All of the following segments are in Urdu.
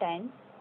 10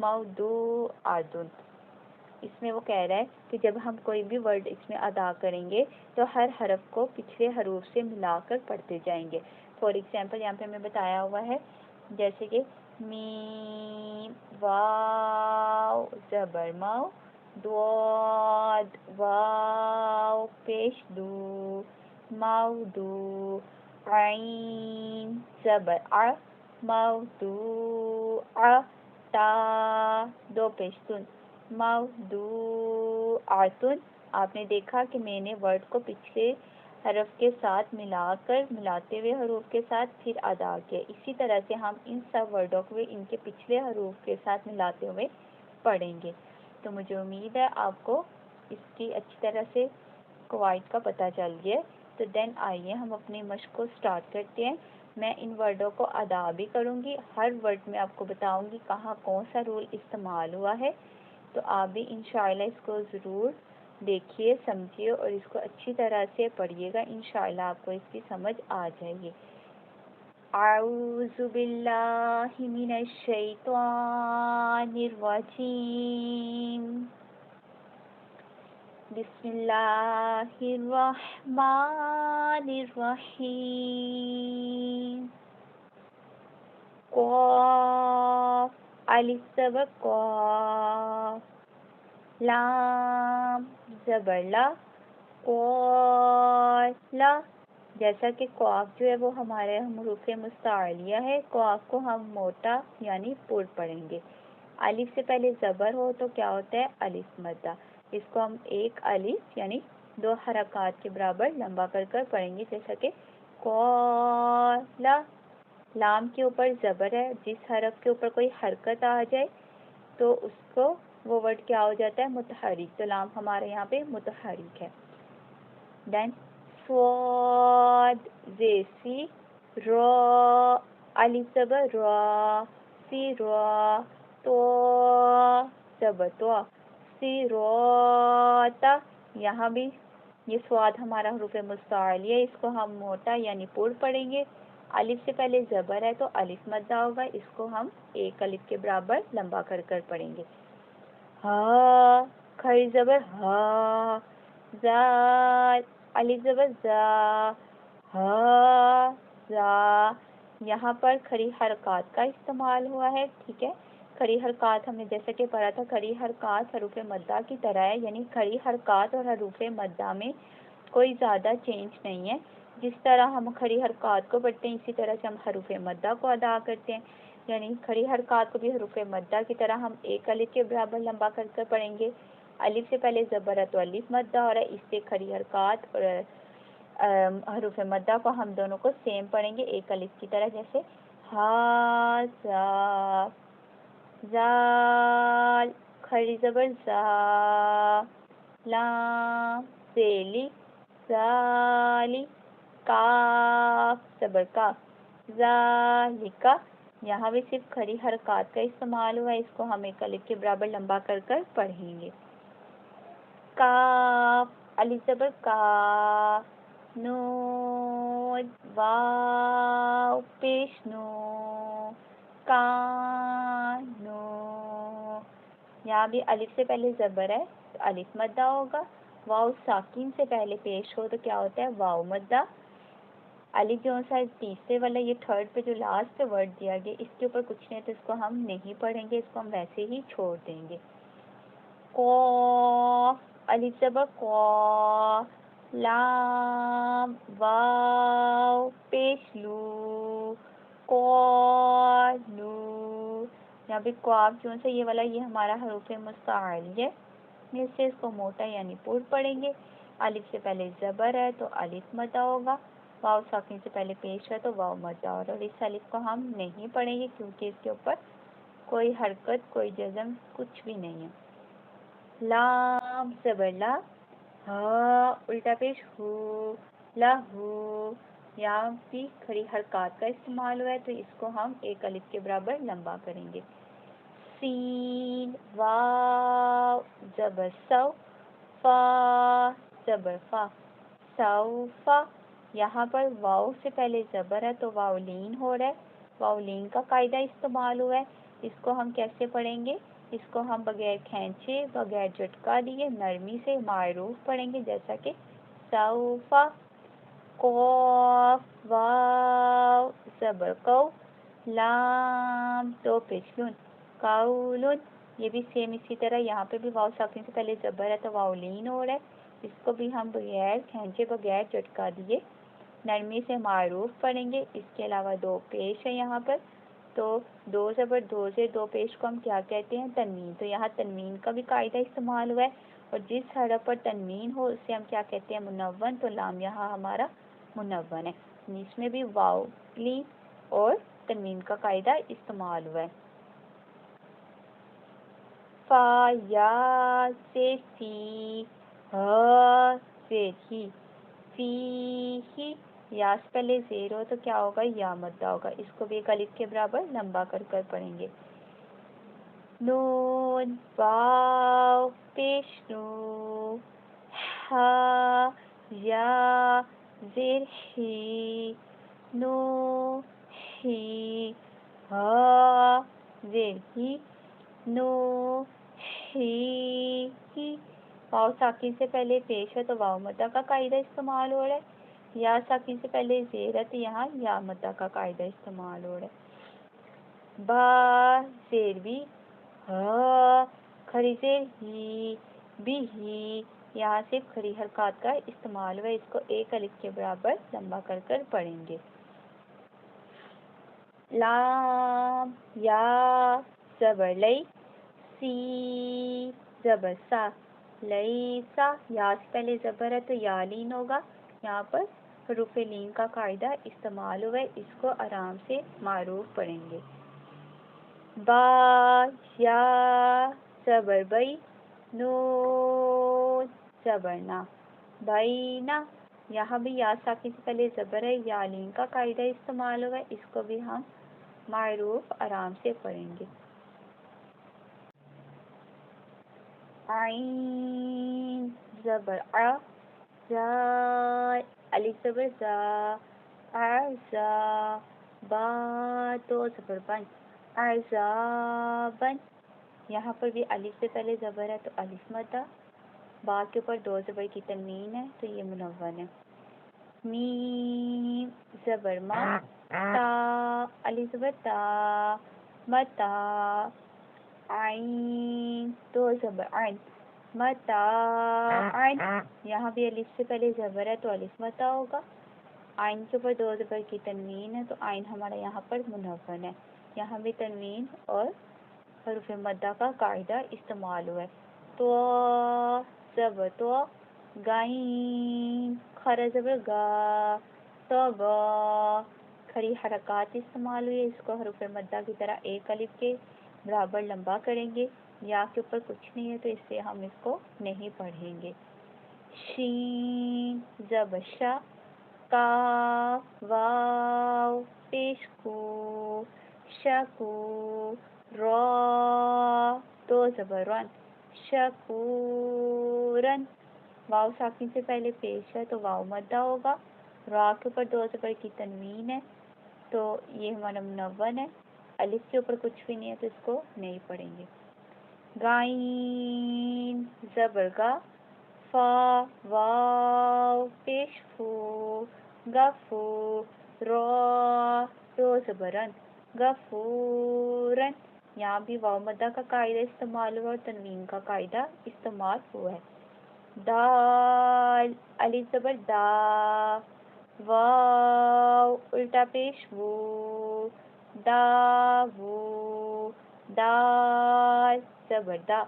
موضوعاتن. اس میں وہ کہہ رہا ہے کہ جب ہم کوئی بھی ورڈ اس میں ادا کریں گے تو ہر حرف کو پچھلے حروف سے ملا کر پڑھتے جائیں گے. فار ایگزامپل یہاں پہ ہمیں بتایا ہوا ہے جیسے کہ میم واو زبر ماؤ ضاد واو پیش دو موضوع عین زبر ع موضوع تا دو پیش تن موضوعاتن. آپ نے دیکھا کہ میں نے ورڈ کو پچھلے حرف کے ساتھ ملاتے ہوئے حروف کے ساتھ پھر ادا کیا. اسی طرح سے ہم ان سب ورڈوں کو ان کے پچھلے حروف کے ساتھ ملاتے ہوئے پڑھیں گے. تو مجھے امید ہے آپ کو اس کی اچھی طرح سے قواعد کا پتہ چل گیا. تو دین آئیے ہم اپنی مشق کو سٹارٹ کرتے ہیں. میں ان ورڈوں کو ادا بھی کروں گی. ہر ورڈ میں آپ کو بتاؤں گی کہاں کون سا رول استعمال ہوا ہے. تو آپ بھی انشاءاللہ اس کو ضرور دیکھیے سمجھیے اور اس کو اچھی طرح سے پڑھیے گا. انشاءاللہ آپ کو اس کی سمجھ آ جائے گی. اعوذ باللہ من الشیطان الرجیم. بسم اللہ الرحمن الرحیم. قاف الف زبر قاف لام زبر لا قالا. جیسا کہ قاف جو ہے وہ ہمارے حروف مستعلیہ ہے. قاف کو ہم موٹا یعنی پر پڑھیں گے. الف سے پہلے زبر ہو تو کیا ہوتا ہے الف مدہ. اس کو ہم ایک الف یعنی 2 حرکات کے برابر لمبا کر کر پڑھیں گے جیسا کہ قالا. لام کے اوپر زبر ہے. جس حرف کے اوپر کوئی حرکت آ جائے تو اس کو وہ ورڈ کیا ہو جاتا ہے متحرک. تو لام ہمارے یہاں پہ متحرک ہے. دین صاد زیسی را الف زبر را سی را تو زبر تو سی راتا. یہاں بھی یہ سواد ہمارا حروف مستعلیہ ہے. اس کو ہم موٹا یعنی پر پڑھیں گے. الف سے پہلے زبر ہے تو الف مدہ ہوگا. اس کو ہم ایک الف کے برابر لمبا کر کر پڑھیں گے. ہا کھڑی زبر ہا زال الف زبر زا ہا زا. یہاں پر کھڑی حرکات کا استعمال ہوا ہے. ٹھیک ہے. کھڑی حرکات ہم نے جیسے کہ پڑھا تھا کھڑی حرکات حروف مدہ کی طرح ہے. یعنی کھڑی حرکات اور حروف مدہ میں کوئی زیادہ چینج نہیں ہے. جس طرح ہم کھڑی حرکات کو پڑھتے ہیں اسی طرح سے ہم حروف مدہ کو ادا کرتے ہیں. یعنی کھڑی حرکات کو بھی حروف مدہ کی طرح ہم ایک الف کے برابر لمبا کر کر پڑھیں گے. الف سے پہلے زبر ہے تو الف مدہ ہو رہا ہے. اس سے کھڑی حرکات اور حروف مدہ کو ہم دونوں کو سیم پڑھیں گے ایک الف کی طرح. جیسے ہا زا زال کھڑی زبر زا لام زیلی زالی کاف زبر کا ذالکا. یہاں بھی صرف کھڑی حرکات کا استعمال ہوا ہے. اس کو ہم ایک الف کے برابر لمبا کر کر پڑھیں گے. کاف الف زبر کا نون واو پیش نو کانو. یہاں بھی الف سے پہلے زبر ہے تو الف مدہ ہوگا. واو ساکن سے پہلے پیش ہو تو کیا ہوتا ہے واو مدہ. الف جو سا تیسرے والا یہ تھرڈ پہ جو لاسٹ پہ ورڈ دیا گیا اس کے اوپر کچھ نہیں تو اس کو ہم نہیں پڑھیں گے. اس کو ہم ویسے ہی چھوڑ دیں گے. قاف الف زبر قا لام واو پیش لو قالو. یہاں پہ قاف جو سے یہ والا یہ ہمارا حروف مستعلیہ ہے. اس سے اس کو موٹا یعنی پر پڑھیں گے. الف سے پہلے زبر ہے تو الف مدہ ہوگا. واو ساکن سے پہلے پیش ہے تو واو مدہ اور اس الف کو ہم نہیں پڑھیں گے کیونکہ اس کے اوپر کوئی حرکت کوئی جزم کچھ بھی نہیں ہے. لام زبر لا ہا الٹا پیش ہو لہو. یہاں بھی کھڑی حرکات کا استعمال ہوا ہے تو اس کو ہم ایک الف کے برابر لمبا کریں گے. سین واو زبر سو فا زبر فا سوفا. یہاں پر واو سے پہلے زبر ہے تو واو لین ہو رہا ہے. واو لین کا قاعدہ استعمال ہوا ہے. اس کو ہم کیسے پڑھیں گے؟ اس کو ہم بغیر کھینچے بغیر جھٹکا دیے نرمی سے معروف پڑھیں گے، جیسا کہ سوفا، قاف واو زبر قو، لام دو پیش نون، قولن، یہ بھی سیم اسی طرح یہاں پہ بھی واو ساکن سے پہلے زبر ہے تو واو لین ہو رہا ہے، اس کو بھی ہم بغیر کھینچے بغیر جھٹکا دیے نرمی سے معروف پڑھیں گے۔ اس کے علاوہ دو پیش ہے یہاں پر، تو دو زبر دو سے دو پیش کو ہم کیا کہتے ہیں؟ تنوین، تو یہاں تنوین کا بھی قاعدہ استعمال ہوا ہے، اور جس حرف پر تنوین ہو اسے ہم کیا کہتے ہیں؟ منون، تو لام یہاں ہمارا منون ہے، اس میں بھی واو لین اور تنوین کا قاعدہ استعمال ہوا ہے۔ فا یا سے سی، ہا سے ہی، فی ہی، یا سے پہلے زیر ہو تو کیا ہوگا؟ یا مدہ ہوگا، اس کو بھی ایک الف کے برابر لمبا کر کر پڑھیں گے۔ نون واو پیش نو، ہا یا زیر ہی، نو ہی، ہا زیر ہی، نو ہی، واو ساکن سے پہلے پیش ہے تو واو مدہ کا قاعدہ استعمال ہو رہا ہے، یا ساکن سے پہلے زیر ہے تو یہاں یا مدہ کا قاعدہ استعمال ہو رہا ہے۔ با زیر بھی، ہا کھڑی زیر ہی، بھی ہی، یہاں صرف کھڑی حرکات کا استعمال ہوا ہے، اس کو ایک الف کے برابر لمبا کر کر پڑھیں گے۔ لام یا زبر لئی، سی زبر سا، لیسا، یا سے پہلے زبر ہے تو یا لین ہوگا، یہاں پر حروف لین کا قاعدہ استعمال ہوا ہے، اس کو آرام سے معروف پڑھیں گے۔ با یا زبر بئی، نون زبر نا، بینا، یہاں بھی یا ساکن سے پہلے زبر ہے، یا لین کا قاعدہ استعمال ہوا ہے، اس کو بھی ہم معروف آرام سے پڑھیں گے۔ عین زبر ع، زا الف زبر زا، اعزا، با دو زبر بن، اعزابن، یہاں پر بھی الف سے پہلے زبر ہے تو الف مدہ، با کے اوپر دو زبر کی تنوین ہے تو یہ منون ہے۔ میم زبر ما، تا الف زبر تا، متا، عین دو زبر عین، متاعن، یہاں بھی الف سے پہلے زبر ہے تو الف متا ہوگا، عین کے اوپر دو زبر کی تنوین ہے تو عین ہمارا یہاں پر منون ہے، یہاں بھی تنوین اور حروف مدہ کا قاعدہ استعمال ہوا ہے۔ تو زبر تو، گائین خرا زبر گا، تو گا، کھڑی حرکات استعمال ہوئی ہے، اس کو حروف مدہ کی طرح ایک الف کے برابر لمبا کریں گے، یا کے اوپر کچھ نہیں ہے تو اس سے ہم اس کو نہیں پڑھیں گے۔ شین زبر شا، کاف واو پیش کو، شکو، را دو زبر رن، شکورن، واو ساکن سے پہلے پیش ہے تو واو مدہ ہوگا، را کے اوپر دو زبر کی تنوین ہے تو یہ ہمارا منون ہے، الف کے اوپر کچھ بھی نہیں ہے تو اس کو نہیں پڑھیں گے۔ غین زبر گا، فا واو پیش فو، گفو، را دو زبرن، غفورن، یہاں بھی واو مدہ کا قاعدہ استعمال ہوا اور تنوین کا قاعدہ استعمال ہوا ہے۔ دال الف زبر دا، واو الٹا پیش وو، داو، دال زبر دا،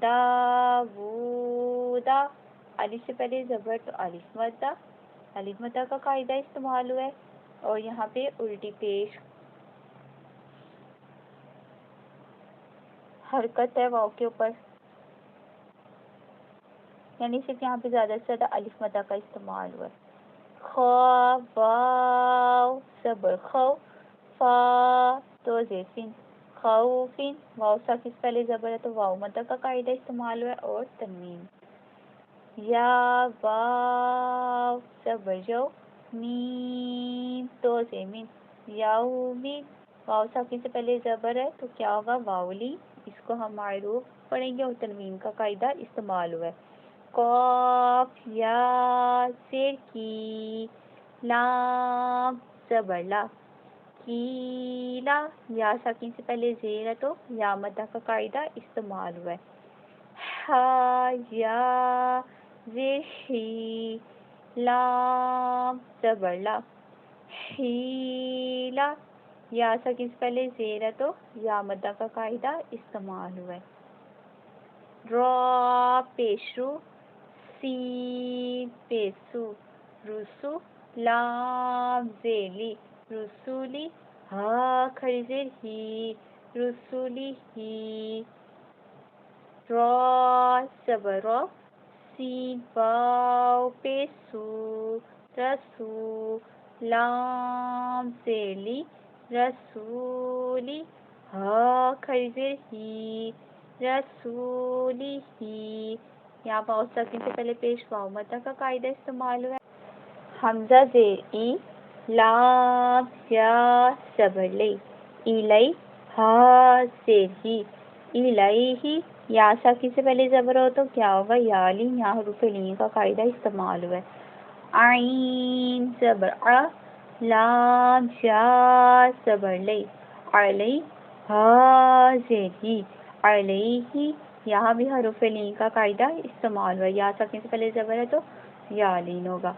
داودا، الف سے پہلے زبر تو الف مدہ، الف مدہ کا قاعدہ استعمال ہوا ہے، اور یہاں پہ الٹی پیش حرکت ہے واو کے اوپر، یعنی صرف یہاں پہ زیادہ سے زیادہ الف مدہ کا استعمال ہوا ہے۔ خا واو زبر خو، فا دو زیر فین، خوفین، واو ساکن سے پہلے زبر ہے تو واو مدہ کا قاعدہ استعمال ہوا ہے اور تنوین۔ یا واو زبر جو، میم دو زیر مین، یومین، واو ساکن سے پہلے زبر ہے تو کیا ہوگا واؤلی، اس کو ہم معروف پڑھیں گے اور تنوین کا قاعدہ استعمال ہوا ہے. قاف یا زیر کی، لام زبر لا، کیلا یا ساکن سے پہلے زیر ہے تو یا مدہ کا قاعدہ استعمال ہوا ہے. ہا یا زیر ہی، لام زبر لا، ہیلا یا ساکن سے پہلے زیر ہے تو یا مدہ کا قاعدہ استعمال ہوا ہے. را پیشرو، سین پیسو، رسو لام زیلی، رسولی ہا کھڑی زیر ہی، رسولی ہی. را زبر را، سین واو پیسو، رسو لام زیلی، رسولی ہا کھڑی زیر ہی، رسولی ہی. یہاں پر ساکن سے پہلے پیش واو مدہ کا قاعدہ استعمال ہوا ہے. حمزہ زیر ای، لام یا زبر لے، ایلئی ہا زیر ہی، ایلئی ہی یا ساکن سے پہلے زبر ہو تو کیا ہوگا یا لی، یہاں حروف لین کا قاعدہ استعمال ہوا ہے. عین زبر ع، لام یا زبر لے، علی ہا زیر ہی، علیہ یہاں بھی حروف لین کا قاعدہ استعمال ہوا ہے. یا ساکن سے پہلے زبر ہے تو یا لین ہوگا.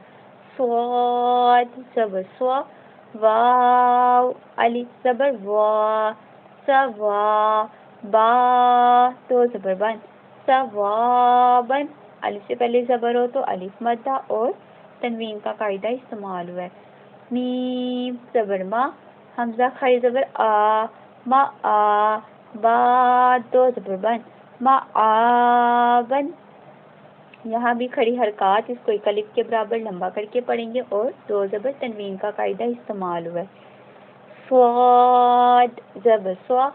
صاد زبر سوا، واو الف زبر وا، سوا با تو زبر بن، سوابن الف سے پہلے زبر ہو تو الف مدہ اور تنوین کا قاعدہ استعمال ہوا ہے. میم زبر ما، حمزہ کھڑی زبر آ، ما آ با دو زبر بن، ما آبن. یہاں بھی کھڑی حرکات اس کو ایک الف کے برابر لمبا کر کے پڑھیں گے اور دو زبر تنوین کا قاعدہ استعمال ہوا ہے. صاد زبر سوا،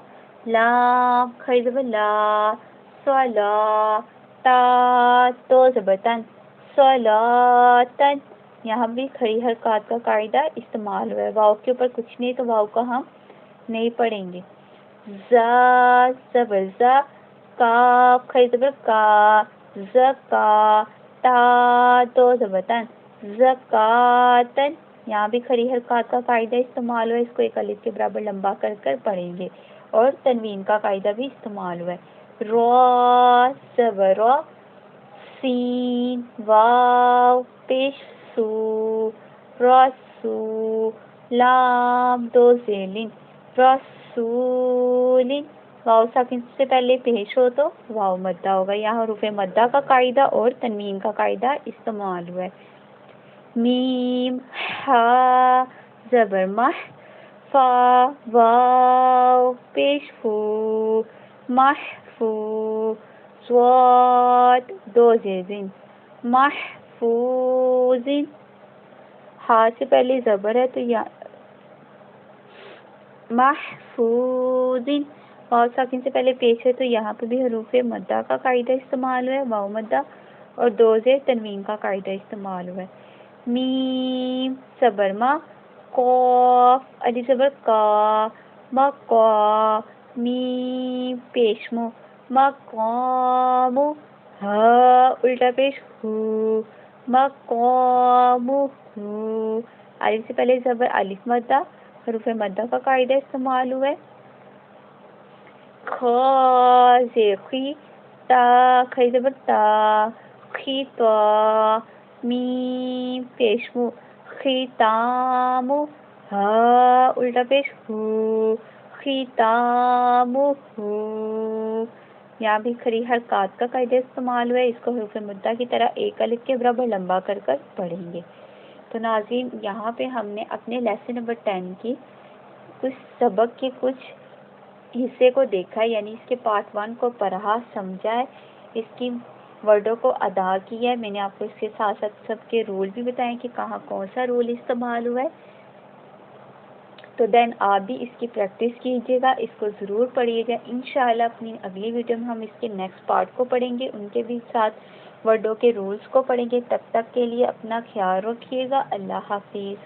لام کھڑی زبر لا، صلا تا تو زبر تن، صلاتن. یہاں بھی کھڑی حرکات کا قاعدہ استعمال ہوا ہے. واؤ کے اوپر کچھ نہیں تو واؤ کا ہم نہیں پڑھیں گے. زا زبر زا، کاف کھڑی زبر کا، زکا تا دو زبر تن، زکاتن. یہاں بھی کھڑی حرکات کا قاعدہ استعمال ہوا ہے. اس کو ایک الف کے برابر لمبا کر کر پڑھیں گے اور تنوین کا قاعدہ بھی استعمال ہوا ہے. را زبر را، سین واو پیش سو، رسو لام دو زیلین، رسولین. واو ساکن سے پہلے پیش ہو تو واو مدہ ہوگا. یہاں حروف مدہ کا قاعدہ اور تنوین کا قاعدہ استعمال ہوا ہے. میم ہا زبر مح، فا واو پیش فو، محفو صاد دو زیزین، محفوظین. ہا سے پہلے زبر ہے تو محفوظین. واو ساکن سے پہلے پیش ہے تو یہاں پہ بھی حروف مدہ کا قاعدہ استعمال ہوا ہے، واو مدہ اور دو زیر تنوین کا قاعدہ استعمال ہوا ہے. میم زبر ما، قاف الف زبر کا، مقا میم پیش مو، مقامو ہا الٹا پیش ہو، مقامو ہو. الف سے پہلے زبر الف مدہ، حروف مدہ کا قاعدہ استعمال ہوا ہے. کھا زیر خی، تا کھڑی زبر تا، خیطا میم پیش مو، خیتامو ہا الٹا پیش ہو، خیتامو ہو. یہاں بھی کھڑی حرکات کا قاعدہ استعمال ہوا ہے. اس کو حروف مدہ کی طرح ایک الف کے برابر لمبا کر کر پڑھیں گے. تو ناظرین یہاں پہ ہم نے اپنے لیسن نمبر 10 کی کچھ سبق کے کچھ حصے کو دیکھا ہے، یعنی اس کے پارٹ 1 کو پڑھا سمجھا ہے، اس کی ورڈوں کو ادا کیا ہے. میں نے آپ کو اس کے ساتھ ساتھ سب کے رول بھی بتائیں کہ کہاں کون سا رول استعمال ہوا ہے. تو دین آپ بھی اس کی پریکٹس کیجیے گا، اس کو ضرور پڑھیے گا. انشاءاللہ اپنی اگلی ویڈیو میں ہم اس کے نیکسٹ پارٹ کو پڑھیں گے، ان کے بھی ساتھ ورڈوں کے رولز کو پڑھیں گے. تب تک کے لیے اپنا خیال رکھیے گا. اللہ حافظ.